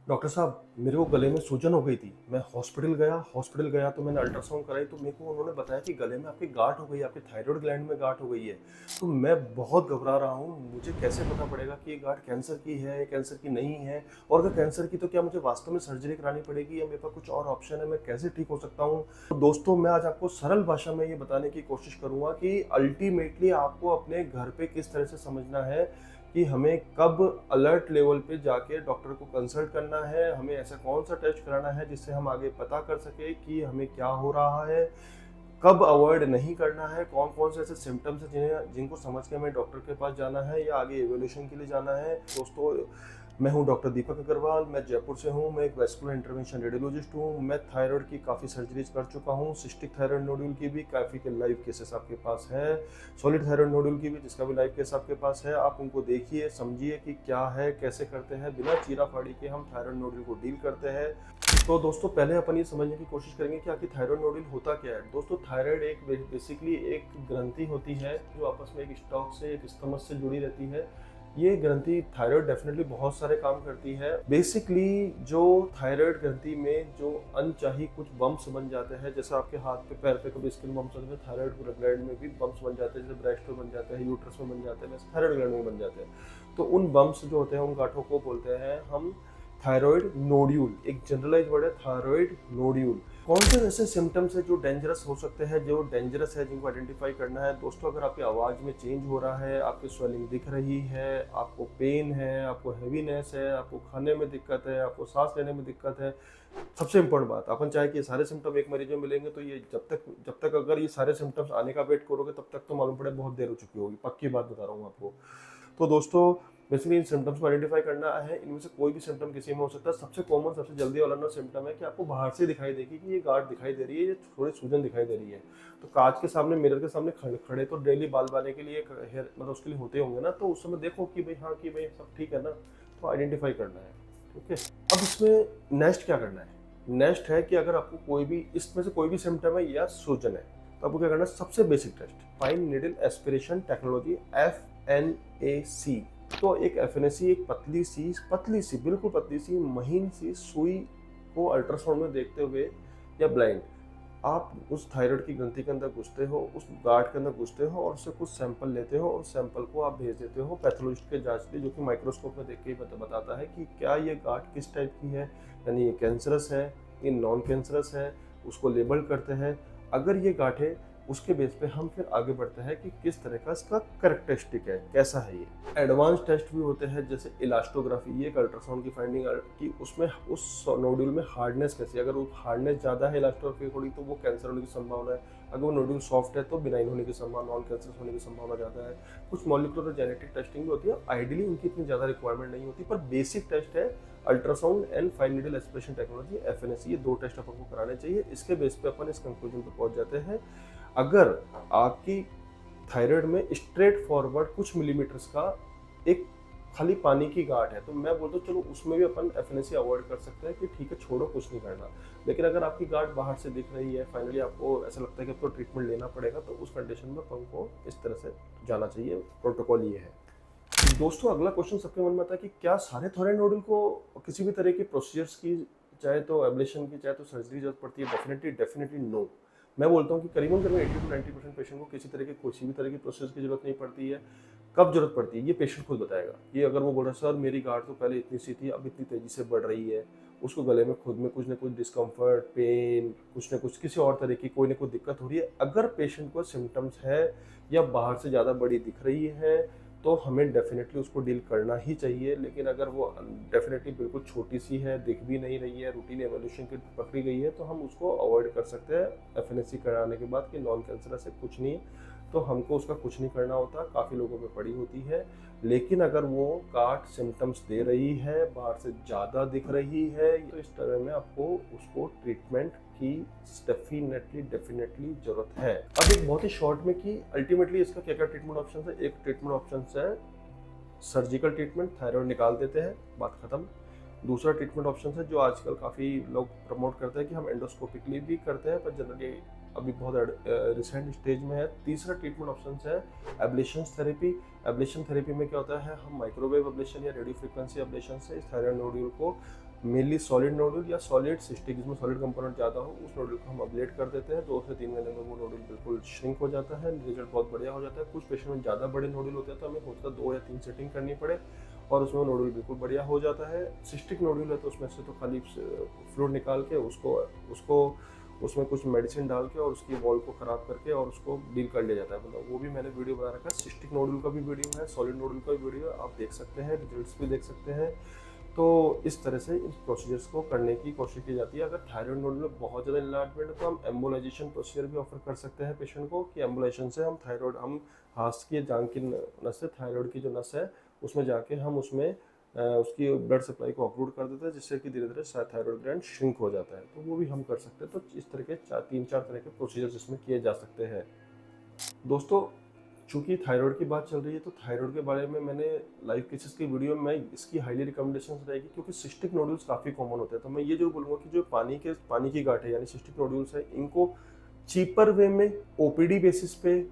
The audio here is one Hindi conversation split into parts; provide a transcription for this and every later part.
डॉक्टर साहब, मेरे को गले में सूजन हो गई थी। मैं हॉस्पिटल गया तो मैंने अल्ट्रासाउंड कराई तो मेरे को उन्होंने बताया कि गले में आपकी गाँठ हो गई है, आपकी थायरॉइड ग्लैंड में गाँठ हो गई है। तो मैं बहुत घबरा रहा हूँ, मुझे कैसे पता पड़ेगा कि ये गाँठ कैंसर की है या कैंसर की नहीं है? और अगर कैंसर की तो क्या मुझे वास्तव में सर्जरी करानी पड़ेगी या मेरे पास कुछ और ऑप्शन है, मैं कैसे ठीक हो सकता हूँ? तो दोस्तों, मैं आज आपको सरल भाषा में ये बताने की कोशिश करूँगा कि अल्टीमेटली आपको अपने घर पे किस तरह से समझना है कि हमें कब अलर्ट लेवल पे जाके डॉक्टर को कंसल्ट करना है, हमें ऐसा कौन-सा टेस्ट कराना है जिससे हम आगे पता कर सकें कि हमें क्या हो रहा है, कब अवॉइड नहीं करना है, कौन-कौन से ऐसे सिम्पटम्स हैं जिनको समझ के हमें डॉक्टर के पास जाना है या आगे इवैल्यूएशन के लिए जाना है। दोस्तों, मैं हूँ डॉक्टर दीपक अग्रवाल, मैं जयपुर से हूँ, मैं एक वैस्कुलर इंटरवेंशन रेडियोलॉजिस्ट हूँ। मैं थायरॉइड की काफ़ी सर्जरीज़ कर चुका हूँ, सिस्टिक थायरॉइड नोड्यूल की भी काफ़ी के लाइव केसेस आपके पास है, सॉलिड थायरॉइड नोड्यूल की भी जिसका भी लाइव केस आपके पास है। आप उनको देखिए, समझिए कि क्या है, कैसे करते हैं, बिना चीरा-फाड़ी के हम थायरॉइड नोड्यूल को डील करते हैं। तो दोस्तों, पहले अपन ये समझने की कोशिश करेंगे कि आखिर थायरॉइड नोड्यूल होता क्या है। दोस्तों, थायरॉइड एक बेसिकली एक ग्रंथि होती है जो आपस में एक स्टॉक से, एक स्टमक से जुड़ी रहती है। ये ग्रंथि थायरॉइड डेफिनेटली बहुत सारे काम करती है। बेसिकली जो थायरॉइड ग्रंथि में जो अनचाही कुछ बम्प्स बन जाते हैं, जैसे आपके हाथ पे पैर पे कभी स्किन बम्प्स होते हैं, थायरॉइड ग्लैंड में भी बम्प्स बन जाते हैं, जैसे ब्रेस्ट में बन जाते हैं, यूट्रस में बन जाते हैं, वैसे थायरॉइड ग्लैंड में बन जाते हैं। तो उन बम्प्स जो होते हैं, उन गांठों को बोलते हैं हम थायरॉइड नोड्यूल। एक जनरलाइज वर्ड है थायरॉइड नोड्यूल। कौन से ऐसे सिम्टम्स है जो डेंजरस हो सकते हैं, जो डेंजरस है, जिनको आइडेंटिफाई करना है? दोस्तों, अगर आपकी आवाज़ में चेंज हो रहा है, आपकी स्वेलिंग दिख रही है, आपको पेन है, आपको हैवीनेस है, आपको खाने में दिक्कत है, आपको सांस लेने में दिक्कत है, सबसे इम्पोर्टेंट बात, अपन चाहे कि ये सारे सिम्टम एक मरीज में मिलेंगे तो ये जब तक अगर ये सारे सिम्टम्स आने का वेट करोगे तब तक तो मालूम पड़े बहुत देर हो चुकी होगी। पक्की बात बता रहा हूँ आपको। तो दोस्तों, बेसिकली इन सिम्टम्स को आइडेंटिफाई करना है। इनमें से कोई भी सिम्टम किसी में हो सकता है। सबसे कॉमन, सबसे जल्दी वाला ना सिम्टम है कि आपको बाहर से दिखाई देगी कि ये गांठ दिखाई दे रही है, ये थोड़ी सूजन दिखाई दे रही है। तो कांच के सामने, मिरर के सामने खड़े तो डेली बाल बांधने के लिए हेयर मतलब उसके लिए होते होंगे ना, तो उस समय देखो कि भाई हाँ, कि भाई सब ठीक है ना, तो आइडेंटिफाई करना है। ठीक है। अब इसमें नेक्स्ट क्या करना है? नेक्स्ट है कि अगर आपको कोई भी इसमें से कोई भी सिम्टम है या सूजन है, तो आपको क्या करना है? सबसे basic test, fine needle aspiration technology, FNAC। तो एक एफएनएसी, एक पतली सी बिल्कुल पतली सी महीन सी सुई को अल्ट्रासाउंड में देखते हुए या ब्लाइंड आप उस थायराइड की ग्रंथि के अंदर घुसते हो, उस गार्ड के अंदर घुसते हो और उससे कुछ सैंपल लेते हो और सैंपल को आप भेज देते हो पैथोलॉजिस्ट के जांच के लिए, जो कि माइक्रोस्कोप में देख के ही बताता है कि क्या ये गार्ड किस टाइप की है, यानी ये कैंसरस है, ये नॉन कैंसरस है, उसको लेबल करते हैं। अगर ये गांठें, उसके बेस पे हम फिर आगे बढ़ते हैं कि किस तरह का इसका कैरेक्टरिस्टिक है, कैसा है ये। एडवांस टेस्ट भी होते हैं जैसे इलास्टोग्राफी, ये एक अल्ट्रासाउंड की फाइंडिंग कि उसमें उस नोड्यूल में हार्डनेस कैसी है। अगर वो हार्डनेस ज़्यादा है इलास्टोग्राफी थोड़ी, तो वो कैंसर होने की संभावना है। अगर वो नोड्यूल सॉफ्ट है तो बिनाइन होने की संभावना, नॉन कैंसर होने की संभावना ज़्यादा है। कुछ मॉलिक्यूलर और जेनेटिक टेस्टिंग भी होती है, आइडियली उनकी इतनी ज़्यादा रिक्वायरमेंट नहीं होती, पर बेसिक टेस्ट है ultrasound and fine needle aspiration technology, FNAC। ये दो टेस्ट अपन को कराने चाहिए। इसके बेस पे अपन इस कंक्लूजन पर पहुंच जाते हैं। अगर आपकी थायराइड में स्ट्रेट फॉरवर्ड कुछ मिलीमीटर्स का एक खाली पानी की गांठ है, तो मैं बोलता हूँ चलो उसमें भी अपन FNAC अवॉइड कर सकते हैं कि ठीक है, छोड़ो, कुछ नहीं करना। लेकिन अगर आपकी गांठ बाहर से दिख रही है, फाइनली आपको ऐसा लगता है कि आपको ट्रीटमेंट लेना पड़ेगा, तो उस कंडीशन में अपन को इस तरह से जाना चाहिए। प्रोटोकॉल ये है। दोस्तों, अगला क्वेश्चन सबके मन में आता है कि क्या सारे थायराइड नोडुल को किसी भी तरह की प्रोसीजर्स की, चाहे तो एब्लेशन की, चाहे तो सर्जरी जरूरत पड़ती है? Definitely no. मैं बोलता हूँ कि करीबन करीबन 80 to 90% पेशेंट को किसी भी तरह की प्रोसेस की जरूरत नहीं पड़ती है। कब जरूरत पड़ती है ये पेशेंट खुद बताएगा। कि अगर वो बोल रहा है सर मेरी गांठ तो पहले इतनी सी थी, अब इतनी तेजी से बढ़ रही है, उसको गले में खुद में कुछ ना कुछ डिस्कम्फर्ट, पेन, कुछ ना कुछ किसी और तरह की कोई ना कोई दिक्कत हो रही है, अगर पेशेंट को सिम्टम्स है या बाहर से ज़्यादा बड़ी दिख रही है, तो हमें डेफिनेटली उसको डील करना ही चाहिए। लेकिन अगर वो डेफिनेटली बिल्कुल छोटी सी है, दिख भी नहीं रही है, रूटीन एवोल्यूशन की पकड़ी गई है, तो हम उसको अवॉइड कर सकते हैं FNAC कराने के बाद कि नॉन कैंसरस से कुछ नहीं, तो हमको उसका कुछ नहीं करना होता। काफ़ी लोगों में पड़ी होती है। लेकिन अगर वो गांठ सिम्टम्स दे रही है, बाहर से ज़्यादा दिख रही है, तो इस तरह में आपको उसको ट्रीटमेंट की डेफिनेटली जरूरत है। अब एक बहुत ही शॉर्ट में कि अल्टीमेटली इसका क्या क्या ट्रीटमेंट ऑप्शन है। एक ट्रीटमेंट ऑप्शन है सर्जिकल ट्रीटमेंट, थायराइड निकाल देते हैं, बात खत्म। दूसरा ट्रीटमेंट ऑप्शन है जो आजकल काफ़ी लोग प्रमोट करते हैं कि हम एंडोस्कोपिकली भी करते हैं, पर जनरली अभी बहुत रिसेंट स्टेज में है। तीसरा ट्रीटमेंट ऑप्शन है एब्लेशन थेरेपी। एब्लेशन थेरेपी में क्या होता है, हम माइक्रोवेव एब्लेशन या रेडियो फ्रिक्वेंसी एब्लेशन से इस थायराइड नोड्यूल को मेनली सॉलिड नोडुल या सॉलिड सिस्टिक, जिसमें सॉलिड कंपोनेंट ज़्यादा हो, उस नोडुल को हम अब्लेट कर देते हैं। 2 से 3 महीने में वो नोडुल बिल्कुल श्रिंक हो जाता है, रिजल्ट बहुत बढ़िया हो जाता है। कुछ पेशेंट में ज़्यादा बड़े नोडुल होते हैं तो हमें हो सकता है 2 या 3 सेटिंग करनी पड़े और उसमें नोडुल बिल्कुल बढ़िया हो जाता है। सिस्टिक नोडुल है तो उसमें से तो खाली फ्लूइड निकाल के उसको उसमें कुछ मेडिसिन डाल के और उसकी वॉल को ख़राब करके और उसको डील कर लिया जाता है। मतलब वो भी मैंने वीडियो बना रखा है। सिस्टिक नोडुल का भी वीडियो है, सॉलिड नोडुल का भी वीडियो है, आप देख सकते हैं, रिजल्ट्स भी देख सकते हैं। तो इस तरह से इन प्रोसीजर्स को करने की कोशिश की जाती है। अगर थायराइड नोडुल में बहुत ज़्यादा इन्लार्जमेंट है तो हम एम्बोलाइजेशन प्रोसीजर भी ऑफर कर सकते हैं पेशेंट को, कि एम्बोलाइजेशन से हम हाथ की जांघ की नस है, थायराइड की जो नस है उसमें जाके हम उसमें उसकी ब्लड सप्लाई को अपरूट कर देते हैं, जिससे कि धीरे धीरे थायराइड ग्लैंड श्रिंक हो जाता है। तो वो भी हम कर सकते हैं। तो इस तरह के 3-4 तरह के प्रोसीजर्स इसमें किए जा सकते हैं। दोस्तों, चूंकि थायराइड की बात चल रही है तो थायराइड के बारे में मैंने लाइव केसेस की वीडियो में इसकी हाईली रिकमेंडेशन रहेगी, क्योंकि सिस्टिक नोडुल्स काफ़ी कॉमन होते हैं। तो मैं ये जो बोलूँगा कि जो पानी की गांठ है यानी सिस्टिक नोडुल्स है, इनको चीपर वे में ओपीडी बेसिस पे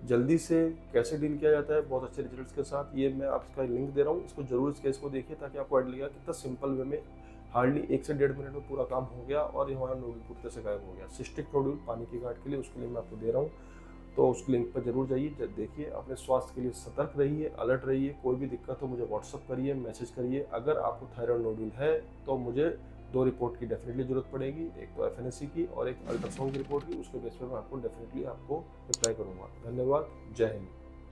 जल्दी से कैसे डील किया जाता है बहुत अच्छे रिजल्ट्स के साथ, ये मैं आपका लिंक दे रहा हूँ। इसको जरूर इस केस को देखिए ताकि आपको आइडिया लगेगा कितना सिंपल वे में हार्डली 1 से 1.5 मिनट में पूरा काम हो गया और ये हमारा नोडुल पूरी तरह से गायब हो गया। सिस्टिक नोडुल पानी की गांठ के लिए, उसके लिए मैं आपको दे रहा हूँ। तो उस लिंक पर जरूर जाइए, देखिए। अपने स्वास्थ्य के लिए सतर्क रहिए, अलर्ट रहिए। कोई भी दिक्कत हो मुझे व्हाट्सअप करिए, मैसेज करिए। अगर आपको थायराइड नोडुल है तो मुझे 2 रिपोर्ट की डेफिनेटली जरूरत पड़ेगी, एक तो एफएनएसी की और एक अल्ट्रासाउंड की रिपोर्ट की। उसके बेस पर मैं आपको डेफिनेटली रिप्लाई करूँगा। धन्यवाद। जय हिंद।